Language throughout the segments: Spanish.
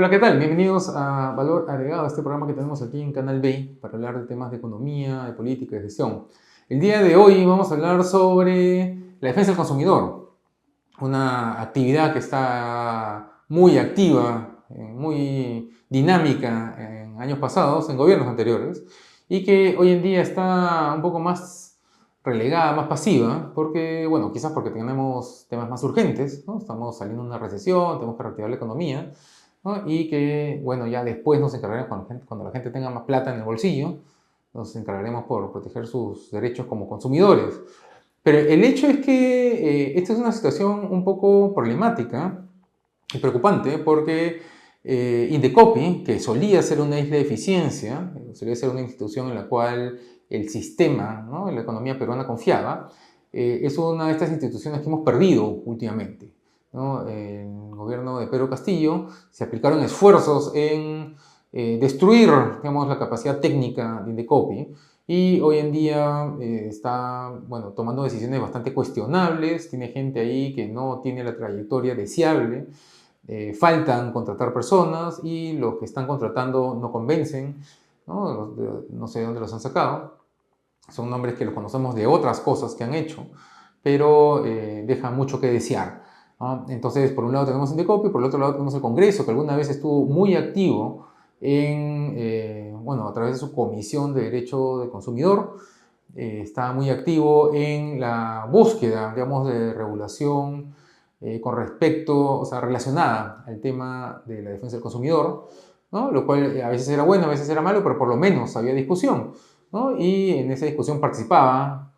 Hola, ¿qué tal? Bienvenidos a Valor Agregado, este programa que tenemos aquí en Canal B para hablar de temas de economía, de política y de gestión. El día de hoy vamos a hablar sobre la defensa del consumidor, una actividad que está muy activa, muy dinámica en años pasados, en gobiernos anteriores, y que hoy en día está un poco más relegada, más pasiva, porque, bueno, quizás porque tenemos temas más urgentes, ¿no? Estamos saliendo de una recesión, tenemos que reactivar la economía, ¿no? Y que, bueno, ya después nos encargaremos, cuando la gente tenga más plata en el bolsillo, nos encargaremos por proteger sus derechos como consumidores. Pero el hecho es que esta es una situación un poco problemática y preocupante porque Indecopi, que solía ser una isla de eficiencia, solía ser una institución en la cual el sistema, ¿no?, la economía peruana confiaba, es una de estas instituciones que hemos perdido últimamente, ¿no? En el gobierno de Pedro Castillo se aplicaron esfuerzos en destruir, digamos, la capacidad técnica de Indecopi, y hoy en día está, bueno, tomando decisiones bastante cuestionables, tiene gente ahí que no tiene la trayectoria deseable, faltan contratar personas y los que están contratando no convencen, ¿no? No sé de dónde los han sacado, son nombres que los conocemos de otras cosas que han hecho, pero dejan mucho que desear, ¿no? Entonces, por un lado tenemos Indecopi, por el otro lado tenemos el Congreso, que alguna vez estuvo muy activo bueno, a través de su Comisión de Derecho del Consumidor, está muy activo en la búsqueda, digamos, de regulación con respecto, o sea, relacionada al tema de la defensa del consumidor, ¿no? Lo cual a veces era bueno, a veces era malo, pero por lo menos había discusión, ¿no? Y en esa discusión participaba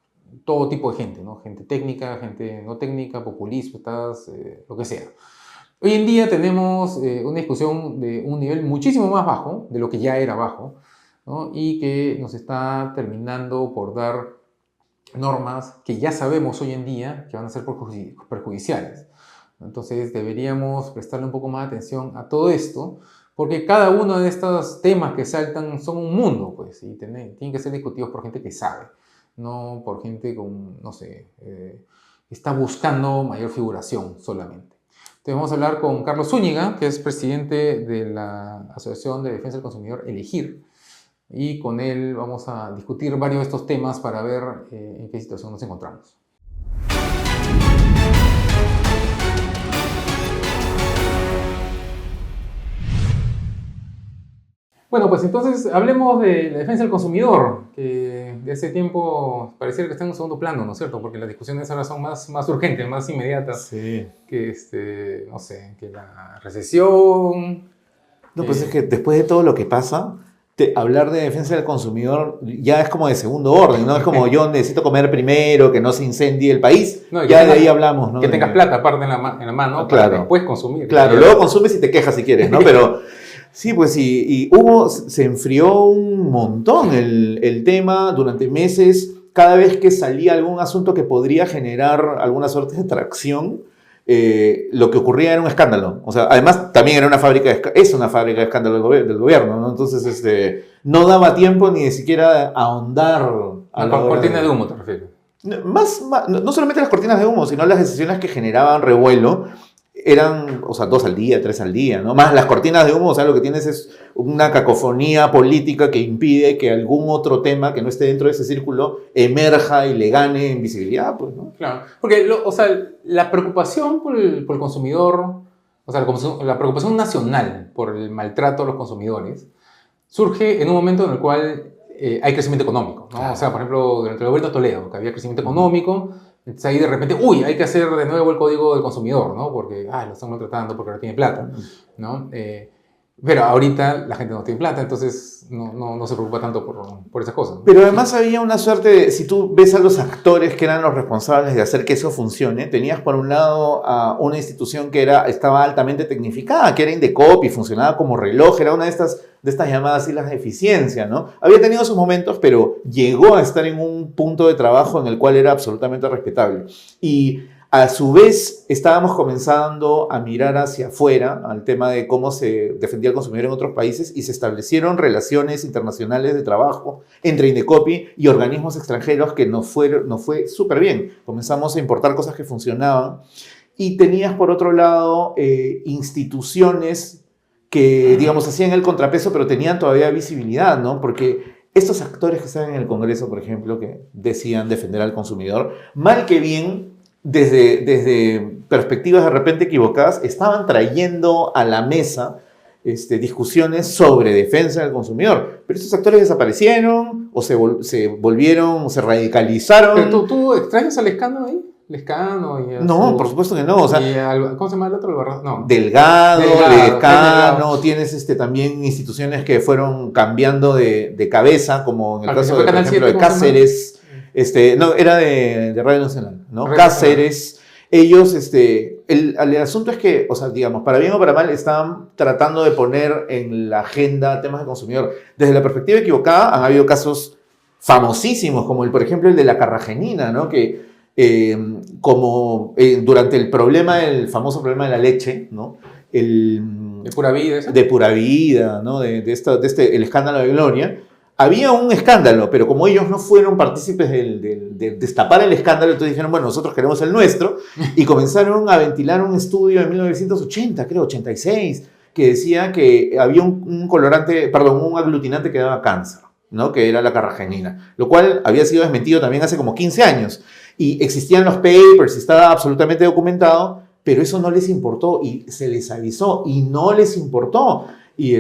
todo tipo de gente, ¿no? Gente técnica, gente no técnica, populistas, lo que sea. Hoy en día tenemos una discusión de un nivel muchísimo más bajo, de lo que ya era bajo, ¿no? Y que nos está terminando por dar normas que ya sabemos hoy en día que van a ser perjudiciales. Entonces deberíamos prestarle un poco más de atención a todo esto, porque cada uno de estos temas que saltan son un mundo, pues, y tienen que ser discutidos por gente que sabe, no por gente con, no sé, que está buscando mayor figuración solamente. Entonces vamos a hablar con Carlos Zúñiga, que es presidente de la Asociación de Defensa del Consumidor Elegir, y con él vamos a discutir varios de estos temas para ver en qué situación nos encontramos. Bueno, pues entonces hablemos de la defensa del consumidor, que de hace tiempo pareciera que está en un segundo plano, ¿no es cierto? Porque las discusiones ahora son más urgentes, más inmediatas, Sí. que, no sé, que la recesión. No, pues es que después de todo lo que pasa, hablar de defensa del consumidor ya es como de segundo orden, ¿no? Es como yo necesito comer primero, que no se incendie el país, No, ya de ahí hablamos, ¿no? Que tengas plata aparte en la mano, claro, para después consumir. Claro, luego consumes y te quejas si quieres, ¿no? Pero sí, pues sí, y se enfrió un montón el tema durante meses. Cada vez que salía algún asunto que podría generar alguna suerte de tracción, lo que ocurría era un escándalo. O sea, además también era una fábrica es una fábrica de escándalo del gobierno, ¿no? Entonces, no daba tiempo ni siquiera ahondar. Una cortina de humo, ¿te refieres? No solamente las cortinas de humo, sino las decisiones que generaban revuelo. Eran, o sea, 2 al día, 3 al día, ¿no? Más las cortinas de humo, o sea, lo que tienes es una cacofonía política que impide que algún otro tema que no esté dentro de ese círculo emerja y le gane en visibilidad, pues, ¿no? Claro, porque, o sea, la preocupación por el consumidor, o sea, la preocupación nacional por el maltrato a los consumidores, surge en un momento en el cual hay crecimiento económico, ¿no? Claro. O sea, por ejemplo, durante el gobierno de Toledo, que había crecimiento económico, entonces ahí de repente, hay que hacer de nuevo el código del consumidor, ¿no? Porque, lo están maltratando porque ahora tiene plata, ¿no? Pero ahorita la gente no tiene plata, entonces no se preocupa tanto por esas cosas, ¿no? Pero además había una suerte de, si tú ves a los actores que eran los responsables de hacer que eso funcione, tenías por un lado a una institución que estaba altamente tecnificada, que era Indecopi, funcionaba como reloj, era una de estas llamadas islas de eficiencia, ¿no? Había tenido sus momentos, pero llegó a estar en un punto de trabajo en el cual era absolutamente respetable. Y a su vez, estábamos comenzando a mirar hacia afuera al tema de cómo se defendía el consumidor en otros países y se establecieron relaciones internacionales de trabajo entre Indecopi y organismos extranjeros que nos fue súper bien. Comenzamos a importar cosas que funcionaban y tenías por otro lado instituciones que, digamos, hacían el contrapeso, pero tenían todavía visibilidad, ¿no? Porque estos actores que estaban en el Congreso, por ejemplo, que decían defender al consumidor, mal que bien, desde perspectivas de repente equivocadas, estaban trayendo a la mesa discusiones sobre defensa del consumidor. Pero estos actores desaparecieron o se volvieron, se radicalizaron. ¿Pero tú extrañas a Lescano ahí? Lescano y No, por supuesto que no. O sea, ¿cómo se llama el otro? No. Delgado, Delgado. tienes también instituciones que fueron cambiando de cabeza, como en el caso de, por ejemplo, de Cáceres. No, era de Radio Nacional, ¿no? Cáceres. Ellos, el asunto es que, o sea, digamos, para bien o para mal, estaban tratando de poner en la agenda temas de consumidor. Desde la perspectiva equivocada, han habido casos famosísimos, como por ejemplo el de la carragenina, ¿no? Que durante el famoso problema de la leche, ¿no? De Pura Vida. ¿Eso? De Pura Vida, ¿no? El escándalo de Gloria. Había un escándalo, pero como ellos no fueron partícipes de destapar el escándalo, entonces dijeron, bueno, nosotros queremos el nuestro, y comenzaron a ventilar un estudio en 1980, creo, 86, que decía que había un aglutinante que daba cáncer, ¿no? Que era la carragenina, lo cual había sido desmentido también hace como 15 años, y existían los papers, estaba absolutamente documentado, pero eso no les importó, y se les avisó, y no les importó, y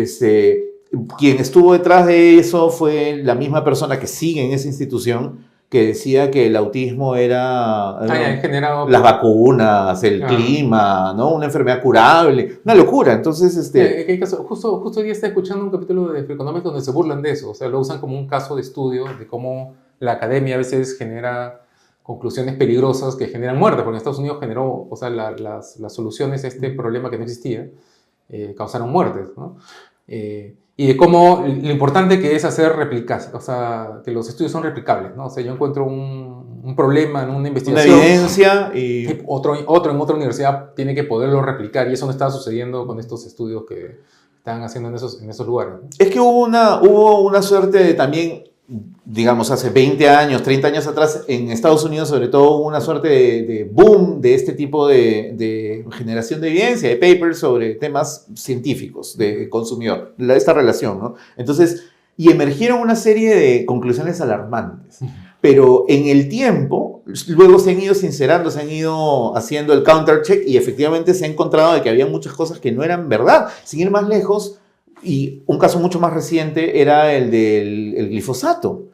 quien estuvo detrás de eso fue la misma persona que sigue en esa institución, que decía que el autismo era generado las vacunas, el clima, ¿no? Una enfermedad curable, una locura. Entonces, ¿qué caso? Justo hoy día está escuchando un capítulo de Freakonomics donde se burlan de eso, o sea, lo usan como un caso de estudio de cómo la academia a veces genera conclusiones peligrosas que generan muerte, porque en Estados Unidos generó, o sea, las soluciones a este problema que no existía, causaron muertes, ¿no? Y de cómo lo importante que es hacer réplicas, o sea, que los estudios son replicables, ¿no? O sea, yo encuentro un problema en una investigación, una evidencia y otro en otra universidad tiene que poderlo replicar, y eso no está sucediendo con estos estudios que están haciendo en esos lugares, ¿no? Es que hubo una suerte de también, digamos, hace 20 años, 30 años atrás, en Estados Unidos sobre todo, hubo una suerte de boom de este tipo de generación de evidencia, de papers sobre temas científicos de consumidor, esta relación, ¿no? Entonces, y emergieron una serie de conclusiones alarmantes, pero en el tiempo, luego se han ido sincerando, se han ido haciendo el countercheck y efectivamente se ha encontrado de que había muchas cosas que no eran verdad. Sin ir más lejos, y un caso mucho más reciente era el del glifosato.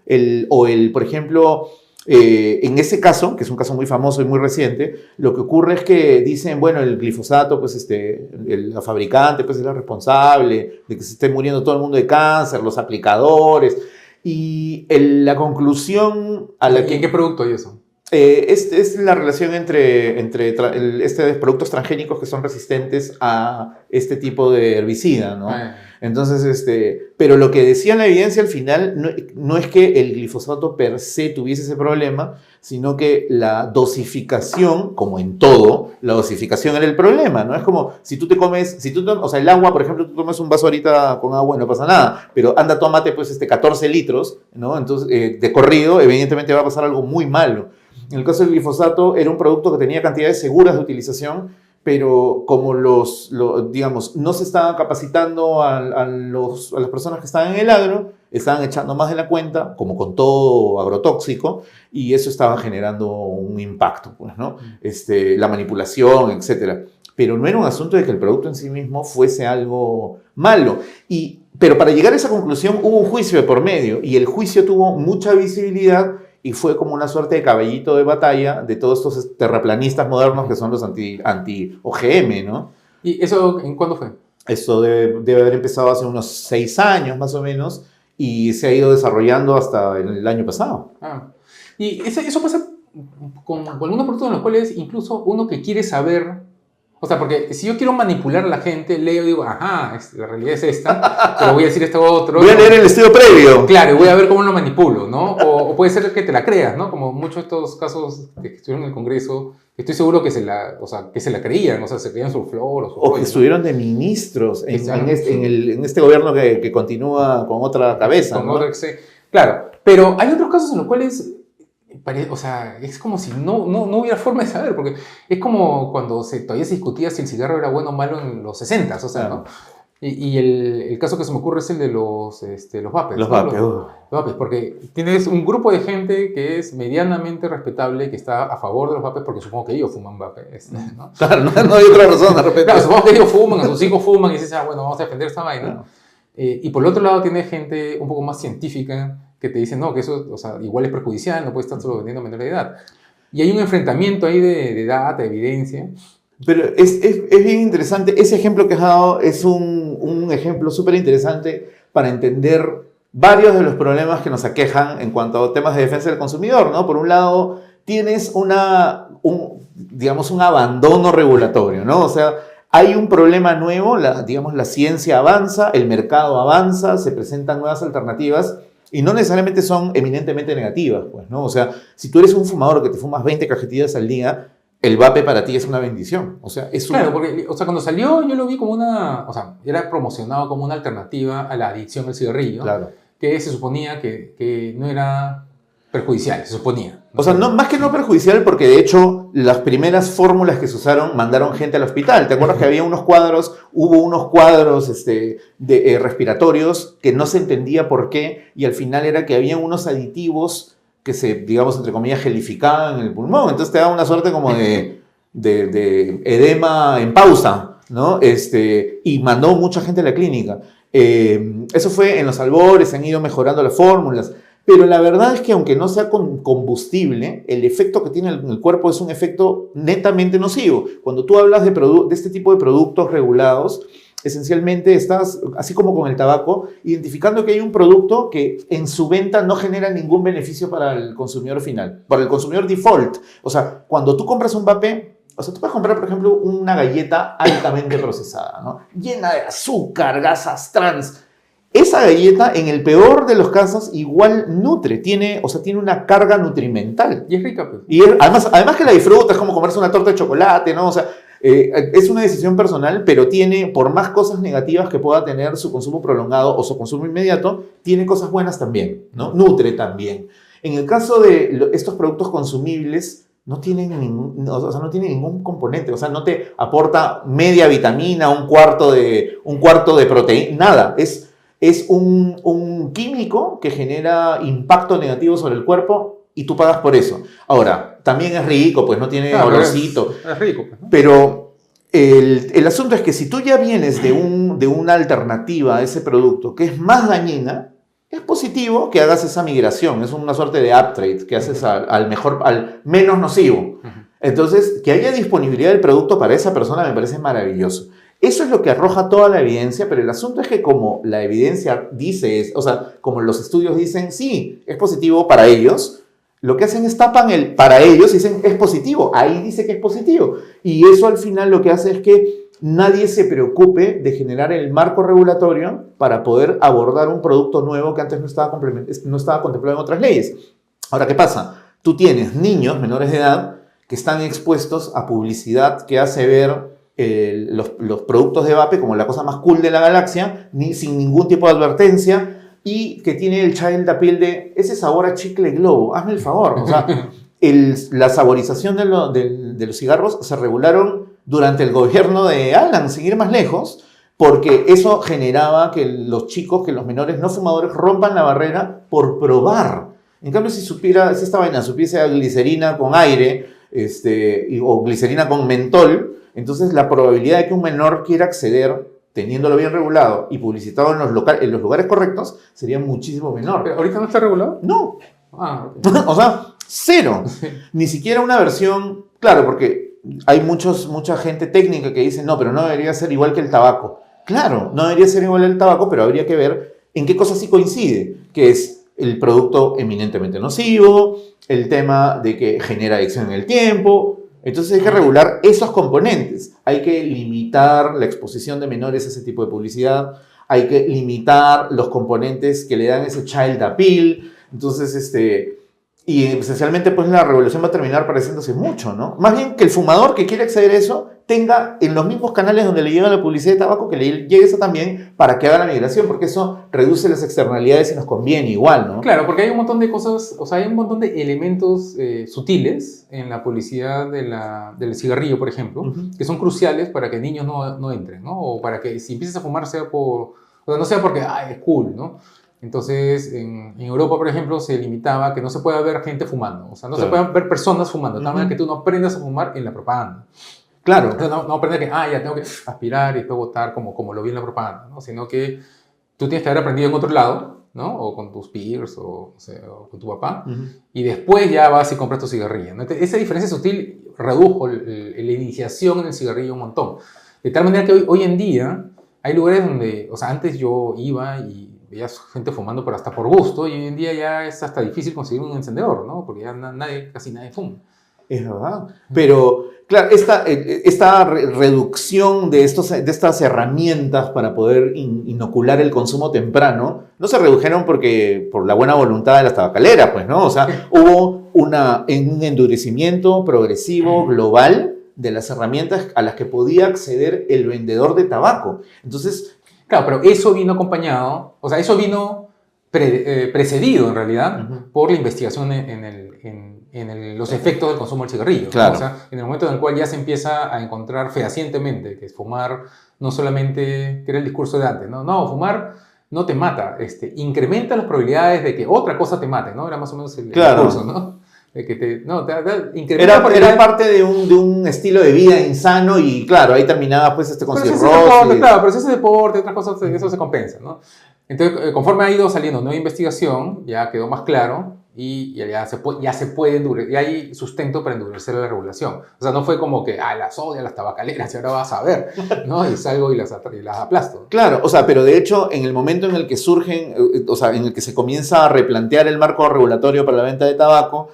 Por ejemplo, en ese caso, que es un caso muy famoso y muy reciente, lo que ocurre es que dicen, bueno, el glifosato, pues la fabricante pues, es la responsable de que se esté muriendo todo el mundo de cáncer, los aplicadores. Y la conclusión a la que... ¿En qué producto hay eso? Es la relación entre productos transgénicos que son resistentes a este tipo de herbicida, ¿no? Entonces, pero lo que decía la evidencia al final no es que el glifosato per se tuviese ese problema, sino que la dosificación, como en todo, la dosificación era el problema, ¿no? Es como si tú te comes, o sea, el agua, por ejemplo, tú tomas un vaso ahorita con agua y no pasa nada, pero anda, tómate pues 14 litros, ¿no? Entonces, de corrido, evidentemente va a pasar algo muy malo. En el caso del glifosato, era un producto que tenía cantidades seguras de utilización, pero como digamos, no se estaban capacitando a las personas que estaban en el agro, estaban echando más de la cuenta, como con todo agrotóxico, y eso estaba generando un impacto, pues, ¿no? La manipulación, etc. Pero no era un asunto de que el producto en sí mismo fuese algo malo. Pero para llegar a esa conclusión hubo un juicio de por medio, y el juicio tuvo mucha visibilidad, y fue como una suerte de caballito de batalla de todos estos terraplanistas modernos que son los anti-OGM, ¿no? ¿Y eso en cuándo fue? Esto debe haber empezado hace unos 6 años más o menos y se ha ido desarrollando hasta el año pasado. Y eso pasa con algunos productos en los cuales incluso uno que quiere saber... O sea, porque si yo quiero manipular a la gente, leo y digo, ajá, la realidad es esta, pero voy a decir esto otro. Voy a leer el estudio previo. Claro, y voy a ver cómo lo manipulo, ¿no? O puede ser que te la creas, ¿no? Como muchos de estos casos que estuvieron en el Congreso, estoy seguro que se la creían, o sea, se creían su flor. O que estuvieron de ministros en este gobierno que continúa con otra cabeza, ¿no? Claro, pero hay otros casos en los cuales... O sea, es como si no hubiera forma de saber, porque es como cuando todavía se discutía si el cigarro era bueno o malo en los 60s, o sea, ¿no? Y el caso que se me ocurre es el de los vapes. Los ¿no? vapes. Los vapes, porque tienes un grupo de gente que es medianamente respetable, que está a favor de los vapes, porque supongo que ellos fuman vapes, ¿no? Claro, no hay otra razón de repente. Claro, supongo que ellos fuman, a sus hijos fuman, y dices, bueno, vamos a defender esta vaina. Y por el otro lado tiene gente un poco más científica que te dice, no, que eso, o sea, igual es perjudicial, no puedes estar solo vendiendo a menor de edad. Y hay un enfrentamiento ahí de data, de evidencia. Pero es bien interesante. Ese ejemplo que has dado es un ejemplo súper interesante para entender varios de los problemas que nos aquejan en cuanto a temas de defensa del consumidor, ¿no? Por un lado, tienes digamos, un abandono regulatorio, ¿no? O sea, hay un problema nuevo, digamos, la ciencia avanza, el mercado avanza, se presentan nuevas alternativas y no necesariamente son eminentemente negativas, pues, ¿no? O sea, si tú eres un fumador que te fumas 20 cajetillas al día, el vape para ti es una bendición. O sea, Claro, porque cuando salió yo lo vi como o sea, era promocionado como una alternativa a la adicción al cigarrillo, claro. que se suponía que no era perjudicial, se suponía. O sea, más que no perjudicial, porque de hecho las primeras fórmulas que se usaron mandaron gente al hospital. ¿Te acuerdas que había hubo unos cuadros respiratorios que no se entendía por qué, y al final era que había unos aditivos que se, digamos, entre comillas, gelificaban en el pulmón? Entonces te daba una suerte como de edema en pausa, ¿no? Y mandó mucha gente a la clínica. Eso fue en los albores, se han ido mejorando las fórmulas. Pero la verdad es que aunque no sea con combustible, el efecto que tiene en el cuerpo es un efecto netamente nocivo. Cuando tú hablas de este tipo de productos regulados, esencialmente estás, así como con el tabaco, identificando que hay un producto que en su venta no genera ningún beneficio para el consumidor final, para el consumidor default. O sea, cuando tú compras un vape, o sea, tú puedes comprar, por ejemplo, una galleta altamente procesada, ¿no? Llena de azúcar, grasas trans. Esa galleta, en el peor de los casos, igual nutre, tiene una carga nutrimental. Y es rica, pues. Y además que la disfrutas, es como comerse una torta de chocolate, ¿no? O sea, es una decisión personal, pero tiene, por más cosas negativas que pueda tener su consumo prolongado o su consumo inmediato, tiene cosas buenas también, ¿no? Nutre también. En el caso de estos productos consumibles, no tienen ningún componente, o sea, no te aporta media vitamina, un cuarto de proteína, nada. Es un químico que genera impacto negativo sobre el cuerpo y tú pagas por eso. Ahora, también es rico, pues no tiene olorcito. Es rico, pues, ¿no? Pero el asunto es que si tú ya vienes de una alternativa a ese producto que es más dañina, es positivo que hagas esa migración. Es una suerte de uptrade que haces al menos nocivo. Entonces, que haya disponibilidad del producto para esa persona me parece maravilloso. Eso es lo que arroja toda la evidencia, pero el asunto es que como la evidencia dice, o sea, como los estudios dicen, sí, es positivo para ellos, lo que hacen es tapan el para ellos y dicen, es positivo, ahí dice que es positivo. Y eso al final lo que hace es que nadie se preocupe de generar el marco regulatorio para poder abordar un producto nuevo que antes no estaba contemplado en otras leyes. Ahora, ¿qué pasa? Tú tienes niños menores de edad que están expuestos a publicidad que hace ver los productos de vape como la cosa más cool de la galaxia, sin ningún tipo de advertencia, y que tiene el child appeal de ese sabor a chicle globo. Hazme el favor. O sea, la saborización de los cigarros se regularon durante el gobierno de Alan, sin ir más lejos, porque eso generaba que los menores no fumadores rompan la barrera por probar. En cambio, si esta vaina supiese a glicerina con aire, o glicerina con mentol, entonces la probabilidad de que un menor quiera acceder, teniéndolo bien regulado y publicitado en los lugares correctos, sería muchísimo menor. ¿Pero ahorita no está regulado? No. Okay. O sea, cero. Ni siquiera una versión, claro, porque hay mucha gente técnica que dice, no, pero no debería ser igual que el tabaco. Claro, no debería ser igual al tabaco, pero habría que ver en qué cosas sí coincide, que es el producto eminentemente nocivo, el tema de que genera adicción en el tiempo. Entonces hay que regular esos componentes. Hay que limitar la exposición de menores a ese tipo de publicidad. Hay que limitar los componentes que le dan ese child appeal. Entonces, Y esencialmente pues la regulación va a terminar pareciéndose mucho, ¿no? Más bien que el fumador que quiere acceder a eso tenga en los mismos canales donde le llega la publicidad de tabaco, que le llegue eso también para que haga la migración, porque eso reduce las externalidades y nos conviene igual, ¿no? Claro, porque hay un montón de cosas, o sea, hay un montón de elementos sutiles en la publicidad del cigarrillo, por ejemplo, que son cruciales para que niños no entren, ¿no? O para que si empiezas a fumar sea o sea, no sea porque, es cool, ¿no? Entonces, en Europa, por ejemplo, se limitaba a que no se pueda ver gente fumando. O sea, no se pueden ver personas fumando. De tal manera que tú no aprendas a fumar en la propaganda. Claro. Entonces, no aprender que, ya tengo que aspirar y después botar como lo vi en la propaganda, ¿no? Sino que tú tienes que haber aprendido en otro lado, ¿no? O con tus peers, o con tu papá. Y después ya vas y compras tu cigarrillo, ¿no? Entonces, esa diferencia sutil redujo la iniciación en el cigarrillo un montón. De tal manera que hoy en día hay lugares donde, o sea, antes yo iba y veía gente fumando pero hasta por gusto, y hoy en día ya es hasta difícil conseguir un encendedor, ¿no? Porque ya casi nadie fuma. Es verdad. Pero, claro, esta reducción de estas herramientas para poder inocular el consumo temprano no se redujeron por la buena voluntad de las tabacaleras, pues, ¿no? O sea, hubo un endurecimiento progresivo global de las herramientas a las que podía acceder el vendedor de tabaco. Entonces, claro, pero eso vino acompañado, o sea, eso vino precedido en realidad por la investigación en los efectos del consumo del cigarrillo. Claro. ¿No? O sea, en el momento en el cual ya se empieza a encontrar fehacientemente que fumar no solamente, que era el discurso de antes, no, fumar no te mata, incrementa las probabilidades de que otra cosa te mate, ¿no? Era más o menos el discurso, ¿no? De que era parte de un estilo de vida insano y claro, ahí terminaba pues con cirrosis. Claro, pero si ese deporte, otras cosas, eso se compensa, ¿no? Entonces, conforme ha ido saliendo nueva investigación, ya quedó más claro y ya se puede endurecer, ya hay sustento para endurecer la regulación. O sea, no fue como que, las odio las tabacaleras y ahora vas a ver, ¿no? Y salgo y las aplasto. Claro, o sea, pero de hecho, en el momento en el que surgen, o sea, en el que se comienza a replantear el marco regulatorio para la venta de tabaco,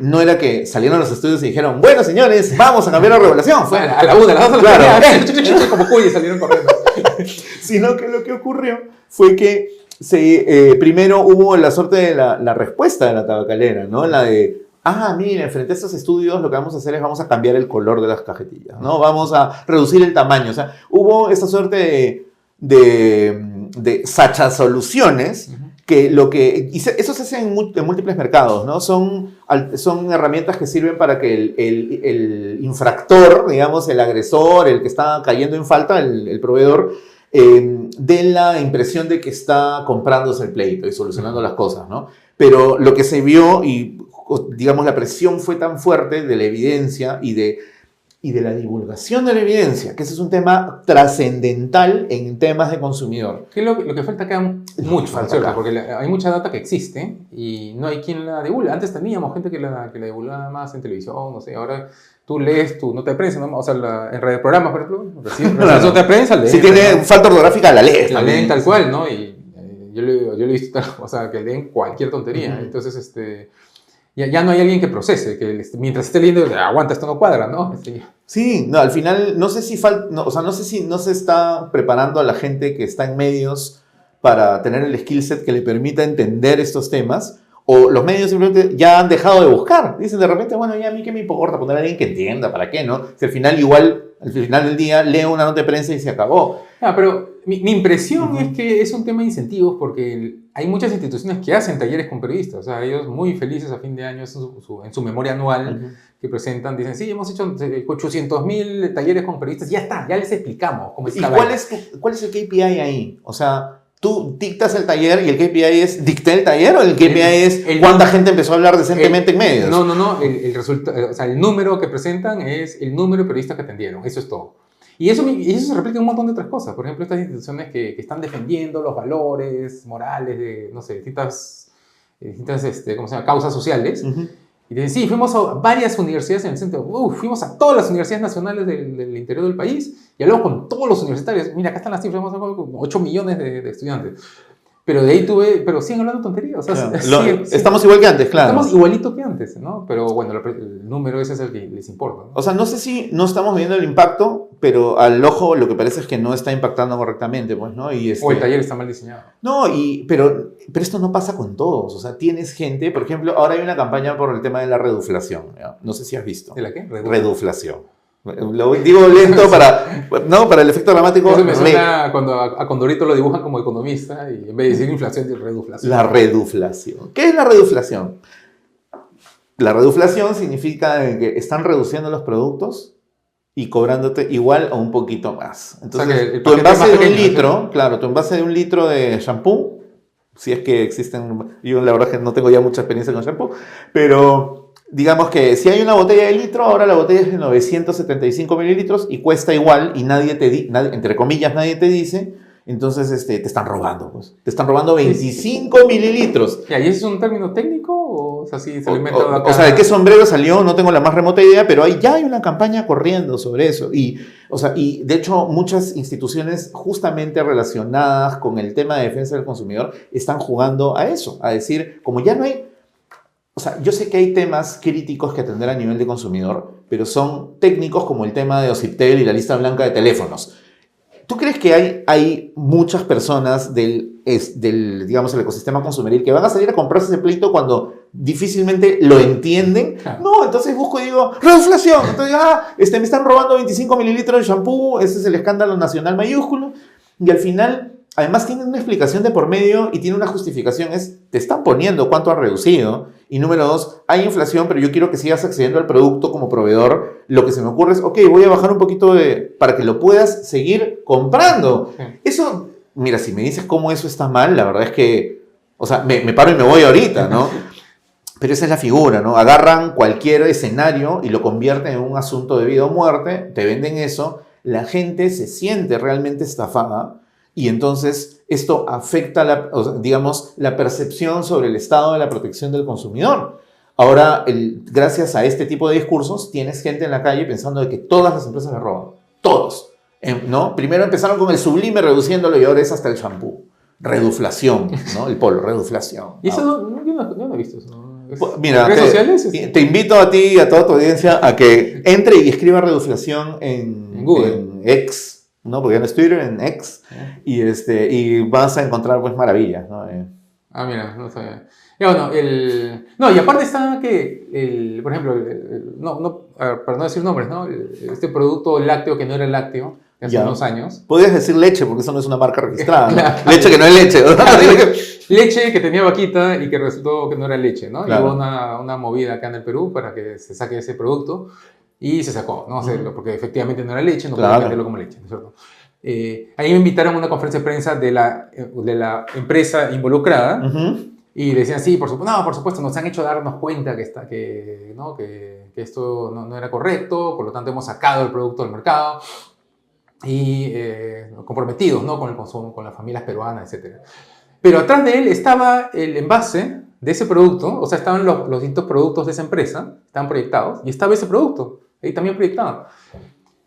no era que salieron los estudios y dijeron, bueno, señores, vamos a cambiar la regulación. Fue a la una, a las dos, claro. Como cuyes salieron corriendo. Sino que lo que ocurrió fue que primero hubo la suerte de la respuesta de la tabacalera, ¿no? La de, miren, frente a estos estudios lo que vamos a hacer es vamos a cambiar el color de las cajetillas, ¿no? Vamos a reducir el tamaño. O sea, hubo esta suerte de sachasoluciones que eso se hace en múltiples mercados, ¿no? Son herramientas que sirven para que el infractor, digamos, el agresor, el que está cayendo en falta, el proveedor, dé la impresión de que está comprándose el pleito y solucionando las cosas, ¿no? Pero lo que se vio y, digamos, la presión fue tan fuerte de la evidencia y de la divulgación de la evidencia, que ese es un tema trascendental en temas de consumidor. Que lo que falta acá mucho, ¿cierto? Porque hay mucha data que existe y no hay quien la divulga. Antes teníamos gente que la divulgaba más en televisión, no sé, ahora tú lees tu nota de prensa, ¿no? O sea, en radioprogramas, por ejemplo, recién nota de prensa, lees. Si tiene falta ortográfica, la lees. La leen tal cual, ¿no? Y yo le he visto, o sea, que leen cualquier tontería. Entonces, ya no hay alguien que procese, que mientras esté leyendo, aguanta, esto no cuadra, ¿no? Sí, no, al final no sé si no sé si no se está preparando a la gente que está en medios para tener el skill set que le permita entender estos temas, o los medios simplemente ya han dejado de buscar. Dicen de repente, bueno, ya a mí qué me importa poner a alguien que entienda, ¿para qué, no? Si al final del día leo una nota de prensa y se acabó. Pero mi impresión es que es un tema de incentivos porque hay muchas instituciones que hacen talleres con periodistas. O sea, ellos muy felices a fin de año en su memoria anual que presentan, dicen, sí, hemos hecho 800.000 talleres con periodistas, ya está, ya les explicamos cómo es. ¿Y cuál es el KPI ahí? O sea, ¿tú dictas el taller y el KPI es dicté el taller o el KPI es cuánta gente empezó a hablar decentemente en medios? No, el resultado, o sea, el número que presentan es el número de periodistas que atendieron, eso es todo. Y eso se replica en un montón de otras cosas. Por ejemplo, estas instituciones que están defendiendo los valores morales de, no sé, distintas ¿cómo se llama?, causas sociales. Y dicen, sí, fuimos a varias universidades en el centro, fuimos a todas las universidades nacionales del interior del país y hablamos con todos los universitarios. Mira, acá están las cifras, hemos con 8 millones de estudiantes. Pero de ahí pero siguen hablando tonterías. O sea, claro. Estamos igual que antes, claro. Estamos igualito que antes, ¿no? Pero bueno, el número ese es el que les importa, ¿no? O sea, no sé si no estamos viendo el impacto, pero al ojo lo que parece es que no está impactando correctamente, pues, ¿no? O el taller está mal diseñado. No, pero esto no pasa con todos. O sea, tienes gente, por ejemplo, ahora hay una campaña por el tema de la reduflación. ¿Ya? No sé si has visto. ¿De la qué? Reduflación. Lo digo lento para el efecto dramático. Eso me suena cuando a Condorito lo dibujan como economista y en vez de decir inflación, dice reduflación. La reduflación. ¿Qué es la reduflación? La reduflación significa que están reduciendo los productos y cobrándote igual o un poquito más. Entonces, o sea, que el tu envase de pequeño, un litro, claro, tu envase de un litro de shampoo, si es que existen, yo la verdad que no tengo ya mucha experiencia con shampoo, pero digamos que si hay una botella de litro, ahora la botella es de 975 mililitros y cuesta igual y entre comillas, nadie te dice, entonces te están robando, pues. Te están robando 25 mililitros. ¿Y ahí es un término técnico o sea, sí se lo inventado acá? O sea, ¿de qué sombrero salió? No tengo la más remota idea, pero ya hay una campaña corriendo sobre eso. Y de hecho, muchas instituciones justamente relacionadas con el tema de defensa del consumidor están jugando a eso, a decir, como ya no hay... O sea, yo sé que hay temas críticos que atender a nivel de consumidor, pero son técnicos como el tema de OCIPTEL y la lista blanca de teléfonos. ¿Tú crees que hay muchas personas digamos, el ecosistema consumeril que van a salir a comprarse ese pleito cuando difícilmente lo entienden? No, entonces busco y digo, ¡reduflación! Entonces, me están robando 25 mililitros de shampoo, ese es el escándalo nacional mayúsculo. Y al final, además tiene una explicación de por medio y tiene una justificación, te están poniendo cuánto ha reducido. Y número 2, hay inflación, pero yo quiero que sigas accediendo al producto como proveedor. Lo que se me ocurre es, ok, voy a bajar un poquito para que lo puedas seguir comprando. Sí. Eso, mira, si me dices cómo eso está mal, la verdad es que, o sea, me paro y me voy ahorita, ¿no? Pero esa es la figura, ¿no? Agarran cualquier escenario y lo convierten en un asunto de vida o muerte, te venden eso, la gente se siente realmente estafada. Y entonces esto afecta, la percepción sobre el estado de la protección del consumidor. Ahora, gracias a este tipo de discursos, tienes gente en la calle pensando de que todas las empresas le roban. Todos. ¿No? Primero empezaron con el sublime reduciéndolo y ahora es hasta el shampoo. Reduflación, ¿no? El polo, reduflación. Y eso yo no he visto eso. Mira, ¿redes sociales? Te invito a ti y a toda tu audiencia a que entre y escriba reduflación en Google. En X. ¿No? Porque ya no es Twitter, en X, y vas a encontrar pues maravillas, ¿no? Mira, no sabía. No, y aparte está que, por ejemplo, para no decir nombres, ¿no? Este producto lácteo que no era lácteo, de hace unos años. Podrías decir leche, porque eso no es una marca registrada, ¿no? Claro. Leche que no es leche. Leche que tenía vaquita y que resultó que no era leche, ¿no? Claro. Y hubo una movida acá en el Perú para que se saque ese producto. Y se sacó, no hacerlo, porque efectivamente no era leche, no podía venderlo como leche, ¿no es cierto? Ahí me invitaron a una conferencia de prensa de la empresa involucrada y decían, sí, por supuesto, nos han hecho darnos cuenta que esto no era correcto, por lo tanto hemos sacado el producto del mercado y comprometidos, ¿no? Con el consumo, con las familias peruanas, etc. Pero atrás de él estaba el envase de ese producto, o sea, estaban los distintos productos de esa empresa, estaban proyectados, y estaba ese producto ahí también proyectado.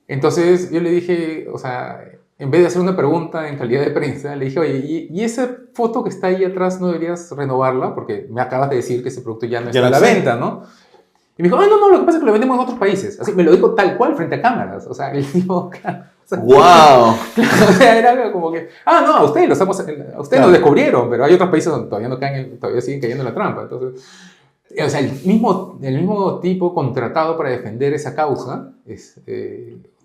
Entonces yo le dije, o sea, en vez de hacer una pregunta en calidad de prensa, le dije, oye, ¿y esa foto que está ahí atrás no deberías renovarla? Porque me acabas de decir que ese producto ya no está a la venta, ¿no? Y me dijo, no, lo que pasa es que lo vendemos en otros países. Así, me lo dijo tal cual frente a cámaras. O sea, le digo, claro. O sea, ¡wow! Claro, o sea, era como que, no, a ustedes nos descubrieron, pero hay otros países donde todavía siguen cayendo en la trampa. Entonces, o sea, el mismo tipo contratado para defender esa causa es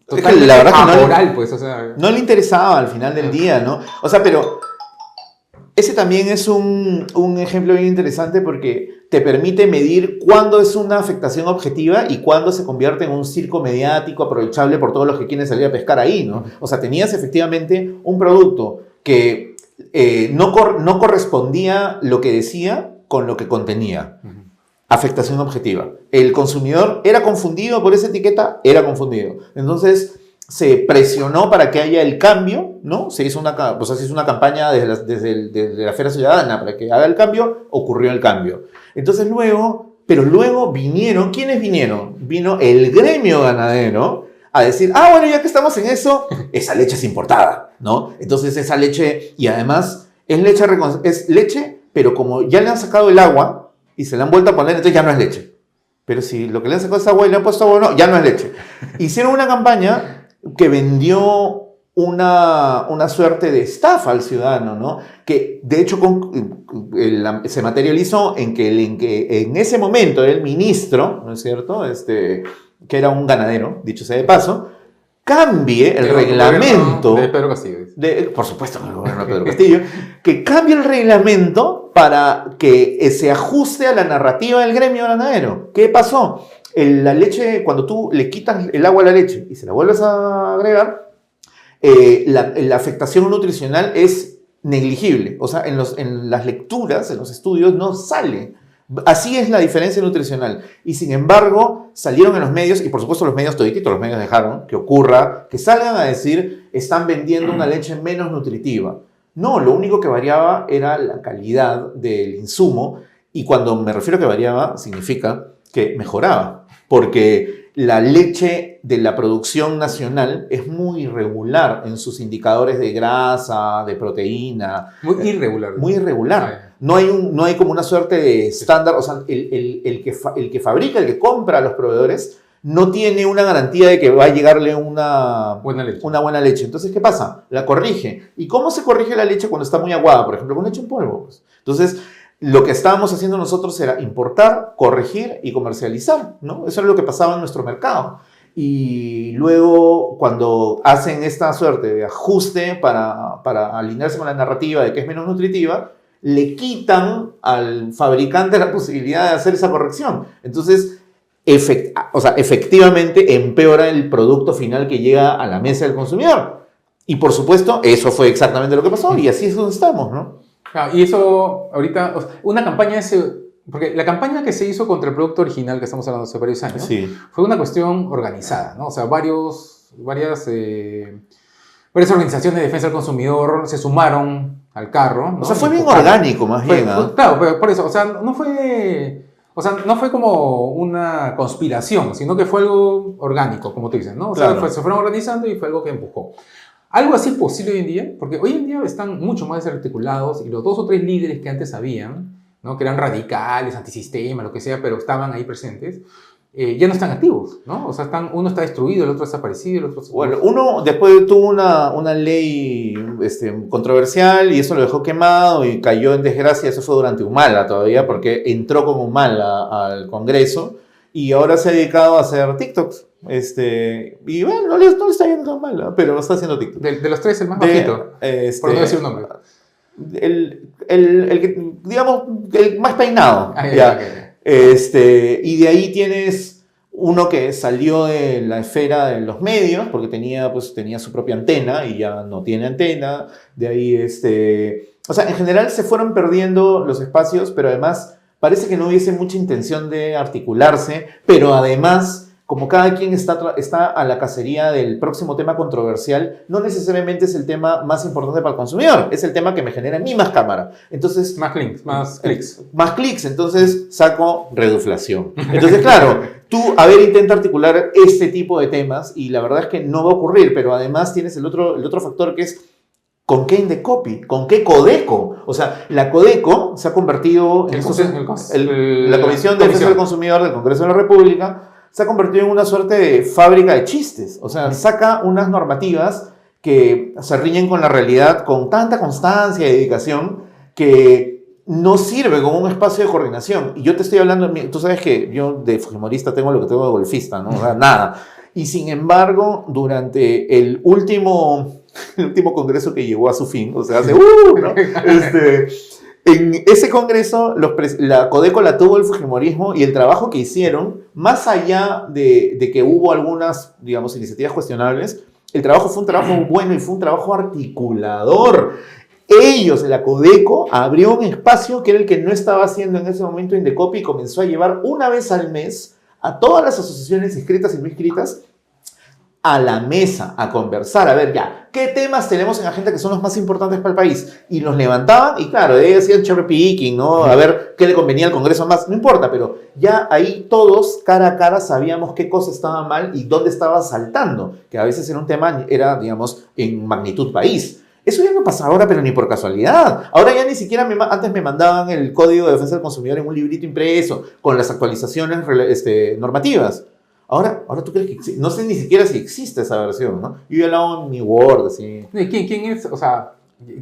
totalmente la verdad amoral, pues, o sea. No le interesaba al final del día, ¿no? O sea, pero ese también es un ejemplo bien interesante porque te permite medir cuándo es una afectación objetiva y cuándo se convierte en un circo mediático aprovechable por todos los que quieren salir a pescar ahí, ¿no? O sea, tenías efectivamente un producto que no correspondía lo que decía con lo que contenía. Afectación objetiva. El consumidor era confundido por esa etiqueta, era confundido. Entonces se presionó para que haya el cambio, ¿no? Se hizo una campaña desde la Feria Ciudadana para que haga el cambio, ocurrió el cambio. Entonces luego vinieron, ¿quiénes vinieron? Vino el gremio ganadero a decir, bueno, ya que estamos en eso, esa leche es importada, ¿no? Entonces esa leche, y además es leche, pero como ya le han sacado el agua y se la han vuelto a poner, entonces ya no es leche. Pero si lo que le han sacado es agua y le han puesto agua, no, ya no es leche. Hicieron una campaña que vendió una suerte de estafa al ciudadano, ¿no? Que de hecho se materializó en que en ese momento el ministro, ¿no es cierto? Que era un ganadero, dicho sea de paso, cambie el reglamento de Pedro Castillo. Por supuesto, el gobierno de Pedro Castillo, que cambie el reglamento para que se ajuste a la narrativa del gremio ganadero. ¿Qué pasó? La leche, cuando tú le quitas el agua a la leche y se la vuelves a agregar, la afectación nutricional es negligible. O sea, en las lecturas, en los estudios, no sale. Así es la diferencia nutricional. Y sin embargo, salieron en los medios, y por supuesto los medios, todititos los medios dejaron que ocurra, que salgan a decir, están vendiendo una leche menos nutritiva. No, lo único que variaba era la calidad del insumo, y cuando me refiero a que variaba, significa que mejoraba. Porque la leche de la producción nacional es muy irregular en sus indicadores de grasa, de proteína. Muy irregular. Muy irregular. No hay como una suerte de estándar, o sea, el que fabrica, el que compra a los proveedores, no tiene una garantía de que va a llegarle una buena leche. Entonces, ¿qué pasa? La corrige. ¿Y cómo se corrige la leche cuando está muy aguada? Por ejemplo, con leche en polvo. Pues. Entonces, lo que estábamos haciendo nosotros era importar, corregir y comercializar, ¿no? Eso era lo que pasaba en nuestro mercado. Y luego, cuando hacen esta suerte de ajuste para alinearse con la narrativa de que es menos nutritiva, le quitan al fabricante la posibilidad de hacer esa corrección. Entonces, efectivamente empeora el producto final que llega a la mesa del consumidor. Y por supuesto, eso fue exactamente lo que pasó y así es donde estamos, ¿no? Y eso ahorita, una campaña porque la campaña que se hizo contra el producto original que estamos hablando hace varios años, sí, fue una cuestión organizada, ¿no? O sea, varias organizaciones de defensa del consumidor se sumaron al carro, ¿no? O sea, fue bien orgánico, más bien. Claro, pero por eso, o sea, no fue como una conspiración, sino que fue algo orgánico, como tú dices, ¿no? O sea, claro, se fueron organizando y fue algo que empujó. ¿Algo así posible hoy en día? Porque hoy en día están mucho más desarticulados y los 2 o 3 líderes que antes habían, ¿no? Que eran radicales, antisistema, lo que sea, pero estaban ahí presentes, ya no están activos, ¿no? O sea, uno está destruido, el otro está desaparecido, el otro... Bueno, uno después tuvo una ley controversial y eso lo dejó quemado y cayó en desgracia. Eso fue durante Humala todavía, porque entró con Humala al Congreso y ahora se ha dedicado a hacer TikToks. Y bueno, no le está yendo tan mal, pero está haciendo TikTok. De los 3, el más bajito, por no decir un nombre. El que, digamos, el más peinado. Okay. Y de ahí tienes uno que salió de la esfera de los medios, porque tenía su propia antena y ya no tiene antena. De ahí, o sea, en general se fueron perdiendo los espacios, pero además parece que no hubiese mucha intención de articularse, pero además, como cada quien está a la cacería del próximo tema controversial, no necesariamente es el tema más importante para el consumidor, es el tema que me genera a mí más cámara. Entonces, más clics. Más clics, entonces saco reduflación. Entonces, claro, tú, intenta articular este tipo de temas y la verdad es que no va a ocurrir, pero además tienes el otro factor que es ¿con qué Indecopi? ¿Con qué Codeco? O sea, la Codeco se ha convertido en la Comisión de Defensa del Consumidor del Congreso de la República, se ha convertido en una suerte de fábrica de chistes. O sea, saca unas normativas que se riñen con la realidad con tanta constancia y dedicación que no sirve como un espacio de coordinación. Y yo te estoy hablando, tú sabes que yo de fujimorista tengo lo que tengo de golfista, ¿no? O sea, nada. Y sin embargo, durante el último congreso que llegó a su fin, o sea, hace, ¿no? En ese congreso, la Codeco la tuvo el fujimorismo y el trabajo que hicieron, más allá de que hubo algunas, digamos, iniciativas cuestionables, el trabajo fue un trabajo bueno y fue un trabajo articulador. Ellos, la Codeco, abrió un espacio que era el que no estaba haciendo en ese momento Indecopi y comenzó a llevar una vez al mes a todas las asociaciones inscritas y no inscritas a la mesa, a conversar, a ver ya, ¿qué temas tenemos en agenda que son los más importantes para el país? Y los levantaban y claro, de ahí hacían cherry picking, ¿no? A ver qué le convenía al Congreso más, no importa, pero ya ahí todos cara a cara sabíamos qué cosa estaba mal y dónde estaba saltando, que a veces era un tema, digamos, en magnitud país. Eso ya no pasa ahora, pero ni por casualidad. Ahora ya ni siquiera antes me mandaban el Código de Defensa del Consumidor en un librito impreso con las actualizaciones normativas. Ahora tú crees que existe. No sé ni siquiera si existe esa versión, ¿no? Yo ya la hago en mi Word, así. ¿Quién es, o sea,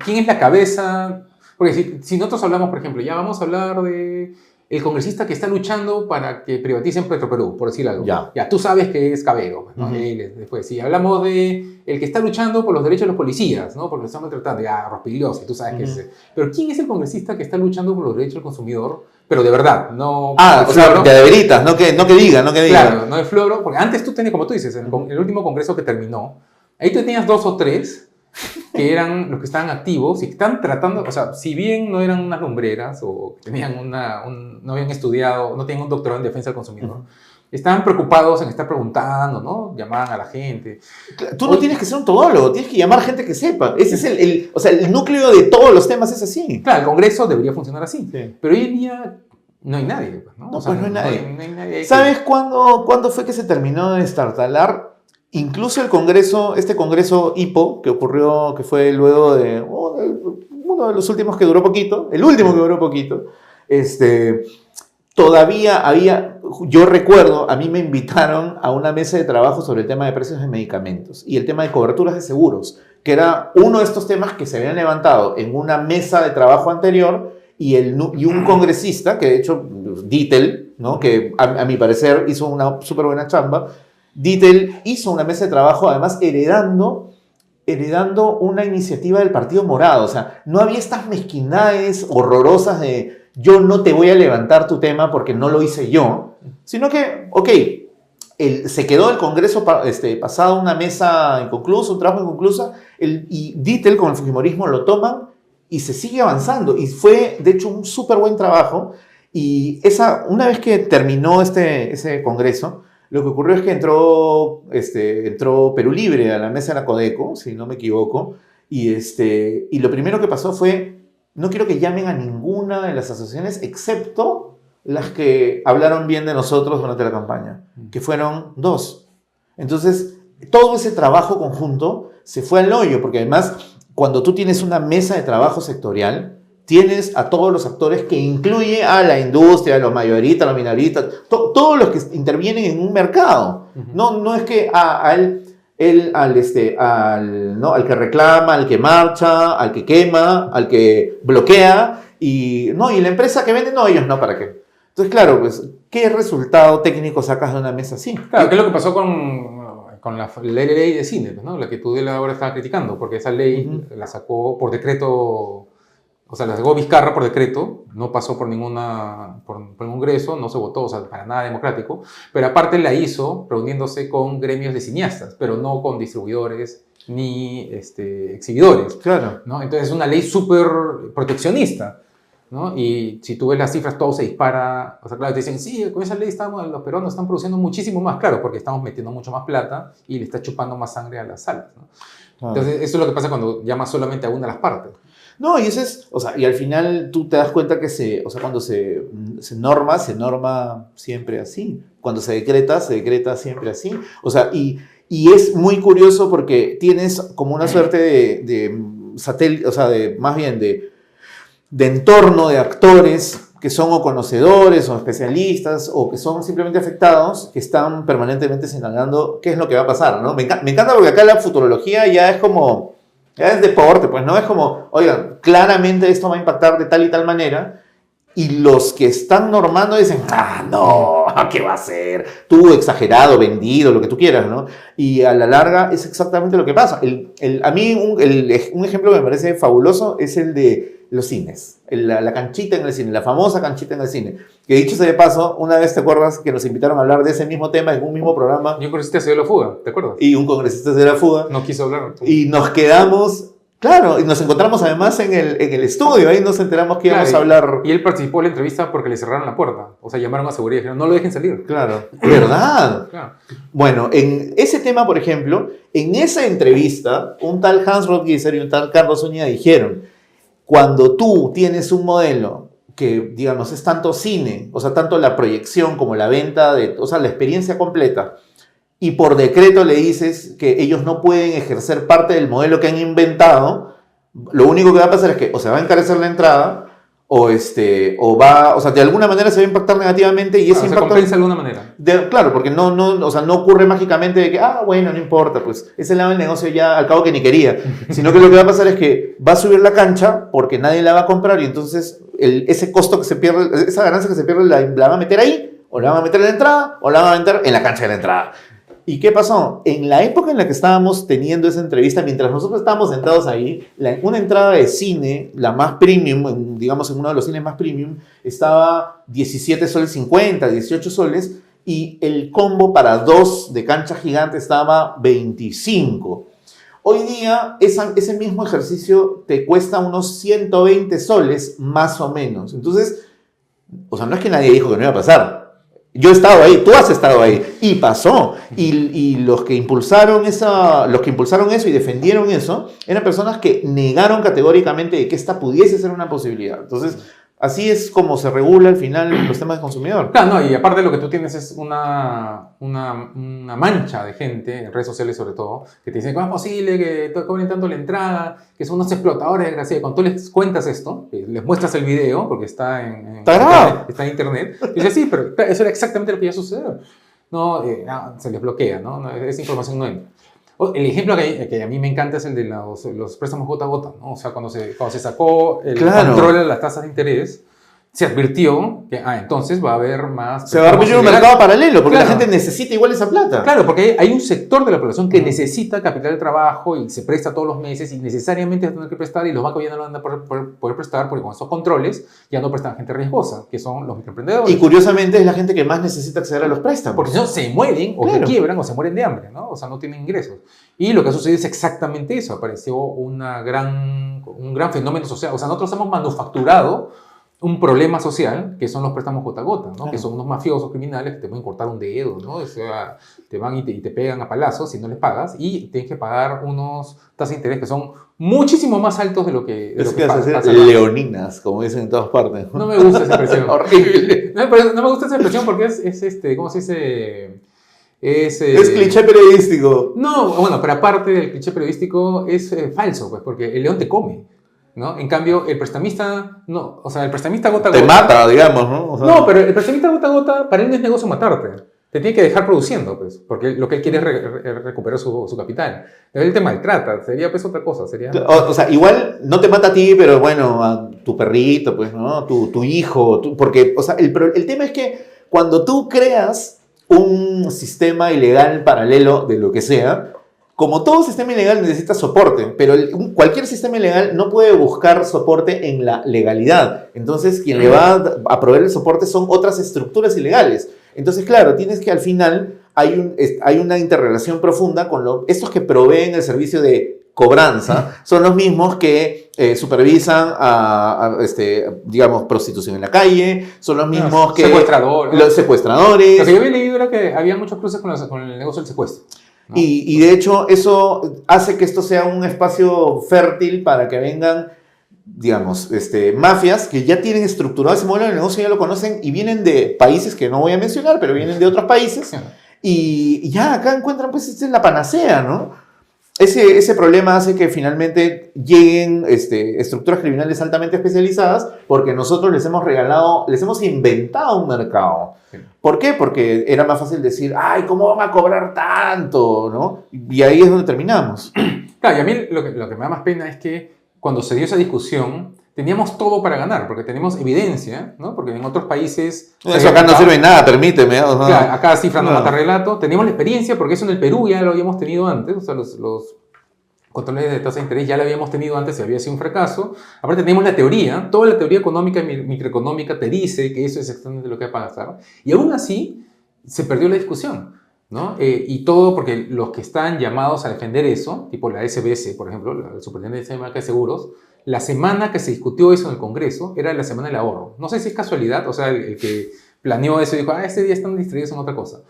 quién es la cabeza? Porque si nosotros hablamos, por ejemplo, ya vamos a hablar de el congresista que está luchando para que privaticen Petroperú, por decir algo. Ya tú sabes que es Cabero, ¿no? Después, si hablamos de el que está luchando por los derechos de los policías, ¿no? Porque lo están maltratando, ya, Rospigliosi, tú sabes que es ese. Pero ¿quién es el congresista que está luchando por los derechos del consumidor? Pero de verdad, no... O sea, de veritas, no que diga. Claro, no de floro, porque antes tú tenías, como tú dices, en el último congreso que terminó, ahí tú tenías 2 o 3 que eran los que estaban activos y que están tratando, o sea, si bien no eran unas lumbreras o tenían no habían estudiado, no tenían un doctorado en defensa del consumidor, estaban preocupados en estar preguntando, ¿no? Llamaban a la gente. Tú no tienes que ser un todólogo, tienes que llamar gente que sepa. Ese es o sea, el núcleo de todos los temas es así. Claro, el Congreso debería funcionar así. Sí. Pero hoy en día no hay nadie, ¿no? No, o sea, pues no hay nadie. ¿Sabes cuándo fue que se terminó de destartalar? Incluso el Congreso, este Congreso HIPO, que fue luego de uno de los últimos que duró poquito, el último que duró poquito, todavía había, yo recuerdo, a mí me invitaron a una mesa de trabajo sobre el tema de precios de medicamentos y el tema de coberturas de seguros, que era uno de estos temas que se habían levantado en una mesa de trabajo anterior y un congresista, que de hecho, Dittel, ¿no? Que a mi parecer hizo una súper buena chamba. Dittel hizo una mesa de trabajo, además heredando una iniciativa del Partido Morado. O sea, no había estas mezquindades horrorosas de yo no te voy a levantar tu tema porque no lo hice yo, sino que, ok, se quedó el Congreso pasado una mesa inconclusa, un trabajo inconcluso, y Dittel con el fujimorismo lo toman y se sigue avanzando. Y fue, de hecho, un súper buen trabajo. Y una vez que terminó ese Congreso, lo que ocurrió es que entró Perú Libre a la mesa de la Codeco, si no me equivoco, y lo primero que pasó fue, no quiero que llamen a ninguna de las asociaciones, excepto las que hablaron bien de nosotros durante la campaña, que fueron 2. Entonces, todo ese trabajo conjunto se fue al hoyo, porque además, cuando tú tienes una mesa de trabajo sectorial, tienes a todos los actores que incluye a la industria, a los mayoristas, a los minoristas, todos los que intervienen en un mercado. No es que al que reclama, al que marcha, al que quema, al que bloquea, y la empresa que vende, ellos no, ¿para qué? Entonces, claro, pues, ¿qué resultado técnico sacas de una mesa así? Claro, ¿qué es lo que pasó con la ley de cine, ¿no? La que tú ahora estabas criticando, porque esa ley la sacó por decreto. O sea, la sacó Vizcarra por decreto, no pasó por ningún congreso, no se votó, o sea, para nada democrático, pero aparte la hizo reuniéndose con gremios de cineastas, pero no con distribuidores ni exhibidores. Claro. ¿no? Entonces es una ley súper proteccionista, ¿no? Y si tú ves las cifras, todo se dispara. O sea, claro, te dicen, sí, con esa ley los peruanos están produciendo muchísimo más, claro, porque estamos metiendo mucho más plata y le está chupando más sangre a las salas, ¿no? Claro. Entonces eso es lo que pasa cuando llamas solamente a una de las partes. No, y eso es, o sea, y al final tú te das cuenta que cuando se norma siempre así. Cuando se decreta siempre así. O sea, y es muy curioso porque tienes como una suerte de satélite, o sea, más bien de entorno de actores que son o conocedores o especialistas o que son simplemente afectados, que están permanentemente señalando qué es lo que va a pasar, ¿no? Me encanta porque acá la futurología ya es como... Ya es deporte, pues no es como, oigan, claramente esto va a impactar de tal y tal manera, y los que están normando dicen, no, ¿qué va a ser? Tú exagerado, vendido, lo que tú quieras, ¿no? Y a la larga es exactamente lo que pasa. A mí un ejemplo que me parece fabuloso es el de los cines, la canchita en el cine, la famosa canchita en el cine. Que dicho sea de paso, una vez te acuerdas que nos invitaron a hablar de ese mismo tema en un mismo programa. Y un congresista se dio la fuga, ¿te acuerdas? Y un congresista se dio la fuga. No quiso hablar. Y nos quedamos, claro, y nos encontramos además en el estudio, ahí nos enteramos que íbamos a hablar. Y él participó en la entrevista porque le cerraron la puerta. O sea, llamaron a seguridad y dijeron, no lo dejen salir. Claro, ¿verdad? Claro. Bueno, en ese tema, por ejemplo, en esa entrevista, un tal Hans Rothgisser y un tal Carlos Zúñiga dijeron, cuando tú tienes un modelo que, digamos, es tanto cine, o sea, tanto la proyección como la venta, o sea, la experiencia completa, y por decreto le dices que ellos no pueden ejercer parte del modelo que han inventado, lo único que va a pasar es que o se va a encarecer la entrada, o sea, de alguna manera se va a impactar negativamente y ese se impacto compensa de alguna manera. claro, porque o sea, no ocurre mágicamente de que, bueno, no importa, pues ese lado del negocio ya al cabo que ni quería, sino que lo que va a pasar es que va a subir la cancha porque nadie la va a comprar y entonces ese costo que se pierde, esa ganancia que se pierde la va a meter ahí, o la va a meter en la entrada, o la va a meter en la cancha de la entrada. ¿Y qué pasó? En la época en la que estábamos teniendo esa entrevista, mientras nosotros estábamos sentados ahí, una entrada de cine, la más premium, digamos en uno de los cines más premium, estaba 17 soles 50, 18 soles, y el combo para 2 de cancha gigante estaba 25. Hoy día ese mismo ejercicio te cuesta unos 120 soles más o menos. Entonces, o sea, no es que nadie dijo que no iba a pasar. Yo he estado ahí, tú has estado ahí, y pasó. Y los que impulsaron eso y defendieron eso, eran personas que negaron categóricamente de que esta pudiese ser una posibilidad. Entonces, así es como se regula al final los temas de consumidor. Claro, no, y aparte lo que tú tienes es una mancha de gente, en redes sociales sobre todo, que te dicen, ¿cómo es posible que cobren tanto la entrada? Que son unos explotadores desgraciados. Cuando tú les cuentas esto, les muestras el video, porque está está en internet, y dices, sí, pero eso era exactamente lo que ya sucedió. No, se les bloquea, ¿no? Esa información no entra. El ejemplo que a mí me encanta es el de los préstamos gota a gota, ¿no? O sea, cuando se sacó el control de las tasas de interés, se advirtió que entonces va a haber más... Se va a abrir un mercado paralelo, porque la gente necesita igual esa plata. Claro, porque hay un sector de la población que necesita capital de trabajo y se presta todos los meses y necesariamente va a tener que prestar y los bancos ya no lo van a poder prestar porque con esos controles ya no prestan gente riesgosa, que son los microemprendedores. Y curiosamente es la gente que más necesita acceder a los préstamos. Porque si no, se mueren o se quiebran o se mueren de hambre, ¿no? O sea, no tienen ingresos. Y lo que ha sucedido es exactamente eso. Apareció un gran fenómeno social. O sea, nosotros hemos manufacturado un problema social, que son los préstamos gota a gota, ¿no? Claro. Que son unos mafiosos criminales que te pueden cortar un dedo, ¿no? O sea, te van y te pegan a palazos si no les pagas y tienes que pagar unos tasas de interés que son muchísimo más altos de lo que pasa. Leoninas, como dicen en todas partes. No me gusta esa expresión. Horrible. No me gusta esa expresión porque es ¿cómo se dice? Es cliché periodístico. No, bueno, pero aparte del cliché periodístico es falso, pues, porque el león te come, ¿no? En cambio, el prestamista, no, o sea, el prestamista gota a gota... Te mata, digamos, ¿no? O sea, no, pero el prestamista gota a gota, para él no es negocio matarte. Te tiene que dejar produciendo, pues, porque lo que él quiere es recuperar su capital. Él te maltrata, sería pues otra cosa, sería... O sea, igual no te mata a ti, pero bueno, a tu perrito, pues, ¿no? Tu hijo, porque, o sea, el tema es que cuando tú creas un sistema ilegal paralelo de lo que sea, como todo sistema ilegal necesita soporte, pero cualquier sistema ilegal no puede buscar soporte en la legalidad. Entonces, quien le va a proveer el soporte son otras estructuras ilegales. Entonces, claro, tienes que al final hay una interrelación profunda con estos que proveen el servicio de cobranza, son los mismos que supervisan digamos, prostitución en la calle, son los mismos que... Los secuestradores. Lo que yo había leído era que había muchos cruces con el negocio del secuestro, ¿no? Y de hecho eso hace que esto sea un espacio fértil para que vengan, digamos, mafias que ya tienen estructurado ese modelo de negocio, ya lo conocen y vienen de países que no voy a mencionar, pero vienen de otros países y ya acá encuentran, pues, esta es la panacea, ¿no? Ese problema hace que finalmente lleguen estructuras criminales altamente especializadas porque nosotros les hemos inventado un mercado. Sí. ¿Por qué? Porque era más fácil decir, ay, ¿cómo van a cobrar tanto? ¿No? Y ahí es donde terminamos. Claro, y a mí lo que me da más pena es que cuando se dio esa discusión teníamos todo para ganar, porque tenemos evidencia, ¿no? Porque en otros países... Eso acá no sirve de nada, permíteme. O sea, claro, acá cifra no mata relato. Teníamos la experiencia, porque eso en el Perú ya lo habíamos tenido antes, o sea, los controles de tasa de interés ya lo habíamos tenido antes y había sido un fracaso. Aparte tenemos la teoría, toda la teoría económica y microeconómica te dice que eso es exactamente lo que va a pasar. Y aún así se perdió la discusión, ¿no? Y todo porque los que están llamados a defender eso, tipo la SBS, por ejemplo, la Superintendencia de Marca de Seguros, la semana que se discutió eso en el Congreso era la semana del ahorro. No sé si es casualidad, o sea, el que planeó eso dijo, este día están distraídos en otra cosa.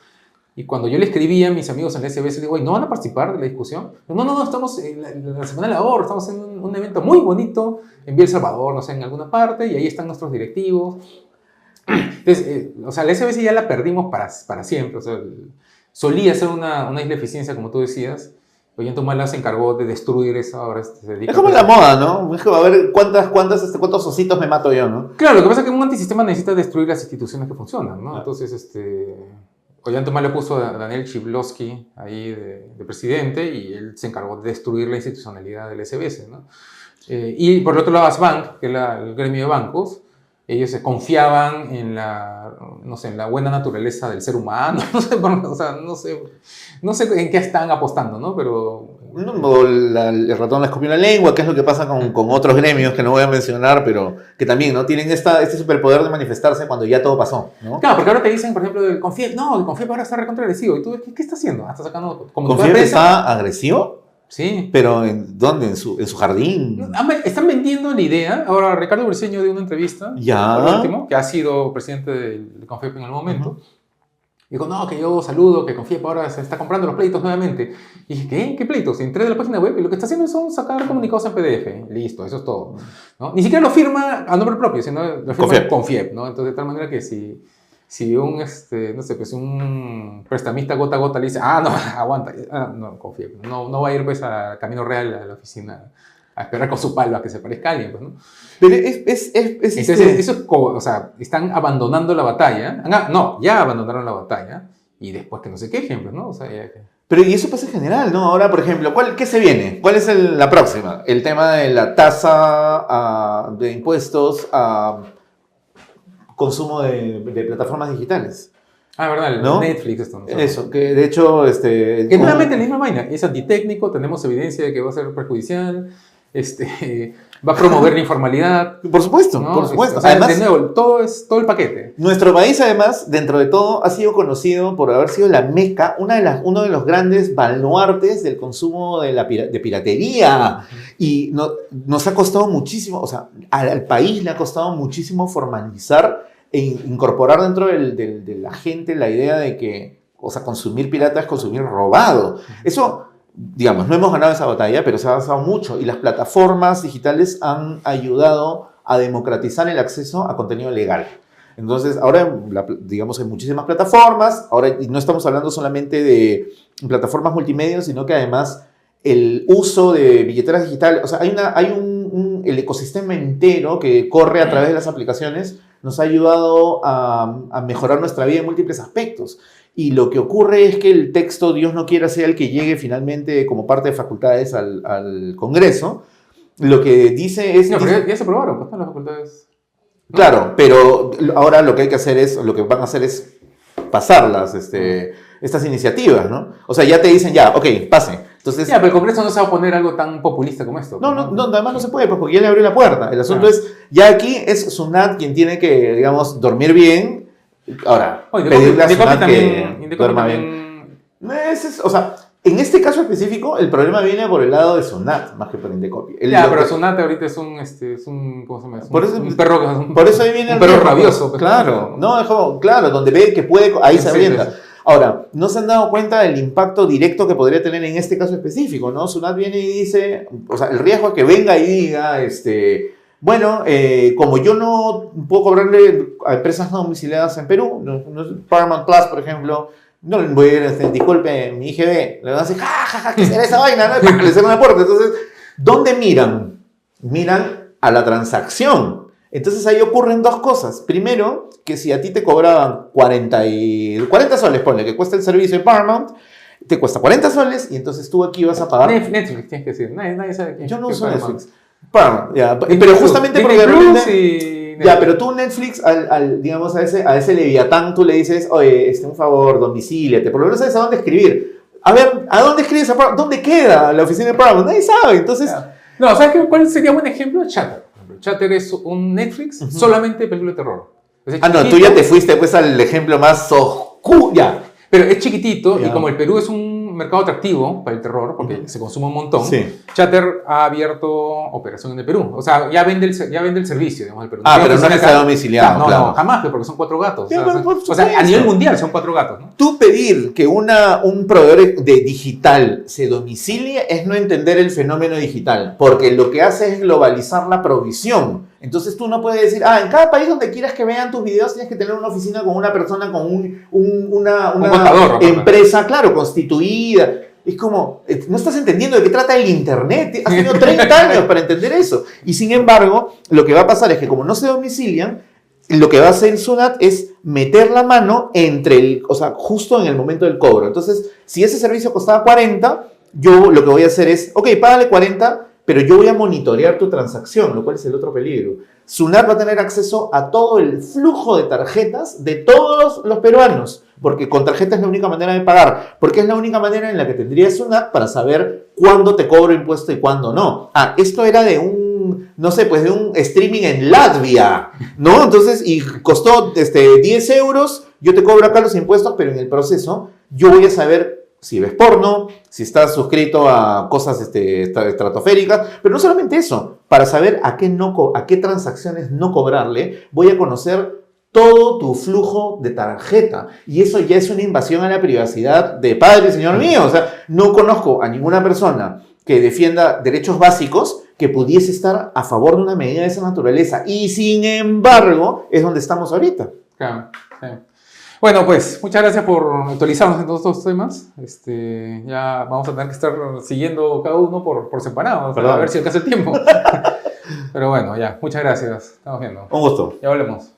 Y cuando yo le escribía a mis amigos en la SBS, le digo, ¿no van a participar de la discusión? No, estamos en la semana del ahorro, estamos en un evento muy bonito en Vía El Salvador, no sé, en alguna parte, y ahí están nuestros directivos. Entonces, o sea, la SBS ya la perdimos para siempre, o sea, solía ser una isla de eficiencia, como tú decías, Ollanta se encargó de destruir eso, ahora se dedica Es como pues, la moda, ¿no? Es como, a ver, ¿cuántos ositos me mato yo, no? Claro, lo que pasa es que un antisistema necesita destruir las instituciones que funcionan, ¿no? Ah. Entonces, Ollanta le puso a Daniel Chivlowski ahí de presidente y él se encargó de destruir la institucionalidad del SBS, ¿no? Y por el otro lado, Asbank, que es el gremio de bancos, ellos se confiaban en no sé, en la buena naturaleza del ser humano, o sea, no sé en qué están apostando, ¿no? Pero... O el ratón le escupió la lengua, que es lo que pasa con otros gremios que no voy a mencionar, pero que también, ¿no? Tienen este superpoder de manifestarse cuando ya todo pasó, ¿no? Claro, porque ahora te dicen, por ejemplo, el Confiep, no, el Confiep ahora está recontra agresivo. ¿Y tú qué está haciendo? Está sacando como ¿Confiep está agresivo? Sí. ¿Pero en dónde? ¿En su jardín? Están vendiendo la idea. Ahora, Ricardo Briceño dio una entrevista, ya. por último, que ha sido presidente del Confiep en el momento. Dijo, no, que yo saludo, que Confiep ahora se está comprando los pleitos nuevamente. Y dije, ¿qué? ¿Qué pleitos? Entré de la página web y lo que está haciendo son sacar comunicados en PDF. Listo, eso es todo, ¿no? Ni siquiera lo firma a nombre propio, sino lo firma Confiep, ¿no? Entonces, de tal manera que si un, no sé, pues un prestamista gota a gota le dice, no, aguanta, no, Confiep, no va a ir pues a Camino Real a la oficina a esperar con su palo a que se parezca a alguien, pues, ¿no? Pero Entonces, eso es, o sea, están abandonando la batalla. No, ya abandonaron la batalla y después que no se quejen, pues, ¿no? O sea, Pero y eso pasa en general, ¿no? Ahora, por ejemplo, ¿qué se viene? ¿Cuál es la próxima? El tema de la tasa de impuestos a consumo de plataformas digitales. ¿Verdad? ¿No? Netflix esto. ¿No? Eso, que de hecho... que nuevamente la misma vaina. Es antitécnico, tenemos evidencia de que va a ser perjudicial, va a promover la informalidad. Por supuesto, ¿no? por supuesto. O sea, además, de nuevo, todo el paquete. Nuestro país, además, dentro de todo, ha sido conocido por haber sido la meca, uno de los grandes baluartes del consumo de piratería. Y nos ha costado muchísimo, o sea, al país le ha costado muchísimo formalizar e incorporar dentro de la gente la idea de que, o sea, consumir pirata es consumir robado. Eso, digamos, no hemos ganado esa batalla, pero se ha avanzado mucho y las plataformas digitales han ayudado a democratizar el acceso a contenido legal. Entonces, ahora, digamos, hay muchísimas plataformas, ahora y no estamos hablando solamente de plataformas multimedia, sino que además el uso de billeteras digitales, o sea, el ecosistema entero que corre a través de las aplicaciones nos ha ayudado a mejorar nuestra vida en múltiples aspectos. Y lo que ocurre es que el texto, Dios no quiera, sea el que llegue finalmente como parte de facultades al Congreso. Lo que dice es... No, pero ya se aprobaron, pues, las facultades. ¿No? Claro, pero ahora lo que van a hacer es pasarlas, estas iniciativas, ¿no? O sea, ya te dicen, ya, ok, pase. Entonces, pero el Congreso no se va a poner algo tan populista como esto. No, además no se puede, pues, porque ya le abrió la puerta. El asunto es, ya aquí es Sunat quien tiene que, digamos, dormir bien. Ahora, pedirle a Sunat que duerma bien. O sea, en este caso específico, el problema viene por el lado de Sunat, más que por Indecopi. Pero Sunat ahorita es un ¿cómo se llama? Un perro. Por eso ahí viene un perro rabioso. Pues, claro, claro, donde ve que puede, ahí se avienta. Sí. Ahora, no se han dado cuenta del impacto directo que podría tener en este caso específico, ¿no? Sunat viene y dice, o sea, el riesgo es que venga y diga, bueno, como yo no puedo cobrarle a empresas no domiciliadas en Perú, Paramount Plus, por ejemplo, no le voy a ir, disculpe, mi IGB, le van a decir, ja, ¿qué será esa vaina? ¿No? Le cierran la puerta. Entonces, ¿dónde miran? Miran a la transacción. Entonces ahí ocurren dos cosas. Primero, que si a ti te cobraban 40 soles, ponle, que cuesta el servicio de Paramount, te cuesta 40 soles y entonces tú aquí vas a pagar... Netflix, tienes que decir. Nadie sabe quién. Yo no uso Netflix. Paramount, ya. Pero justamente porque de repente... Ya, pero tú Netflix, digamos, a ese leviatán, tú le dices, oye, un favor, domicíliate, por lo menos sabes a dónde escribir. A ver, ¿a dónde escribes? ¿Dónde queda la oficina de Paramount? Nadie sabe, entonces... No, ¿sabes cuál sería buen ejemplo? Chatter. Chatter es un Netflix solamente de película de terror. No, tú ya te fuiste pues al ejemplo más oscuro. Ya. Pero es chiquitito y como el Perú es un mercado atractivo para el terror, porque se consume un montón, Chatter ha abierto operación en el Perú. O sea, ya vende el servicio, digamos, el Perú. Pero no está domiciliado. No, jamás, porque son 4 gatos. O sea, a nivel mundial son 4 gatos, ¿no? Tú pedir que un proveedor de digital se domicilie es no entender el fenómeno digital, porque lo que hace es globalizar la provisión. Entonces tú no puedes decir, en cada país donde quieras que vean tus videos tienes que tener una oficina con una persona, con una contador, empresa, claro, constituida. Es como, no estás entendiendo de qué trata el Internet. Has tenido 30 años para entender eso. Y sin embargo, lo que va a pasar es que como no se domicilian, lo que va a hacer Sunat es meter la mano o sea, justo en el momento del cobro. Entonces, si ese servicio costaba 40, yo lo que voy a hacer es, ok, págale 40, pero yo voy a monitorear tu transacción, lo cual es el otro peligro. Sunat va a tener acceso a todo el flujo de tarjetas de todos los peruanos, porque con tarjeta es la única manera de pagar, porque es la única manera en la que tendría Sunat para saber cuándo te cobro impuesto y cuándo no. Esto era de no sé, pues de un streaming en Latvia, ¿no? Entonces, y costó 10 euros, yo te cobro acá los impuestos, pero en el proceso yo voy a saber si ves porno, si estás suscrito a cosas estratosféricas, pero no solamente eso, para saber a qué transacciones no cobrarle, voy a conocer todo tu flujo de tarjeta. Y eso ya es una invasión a la privacidad de padre, señor mío. O sea, no conozco a ninguna persona que defienda derechos básicos que pudiese estar a favor de una medida de esa naturaleza. Y sin embargo, es donde estamos ahorita. Claro, sí. Bueno, pues muchas gracias por actualizarnos en todos estos temas. Ya vamos a tener que estar siguiendo cada uno por separado, para ver si alcanza el tiempo. Pero bueno, ya, muchas gracias. Estamos viendo. Un gusto. Ya volvemos.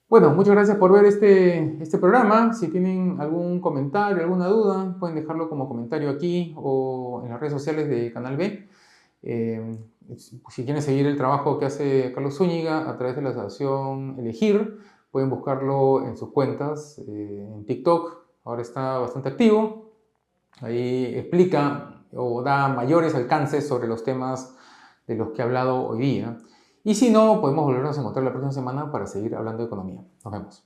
Bueno, muchas gracias por ver este programa. Si tienen algún comentario, alguna duda, pueden dejarlo como comentario aquí o en las redes sociales de Canal B. Si quieren seguir el trabajo que hace Carlos Zúñiga a través de la asociación Elegir, pueden buscarlo en sus cuentas, en TikTok. Ahora está bastante activo. Ahí explica o da mayores alcances sobre los temas de los que he hablado hoy día. Y si no, podemos volvernos a encontrar la próxima semana para seguir hablando de economía. Nos vemos.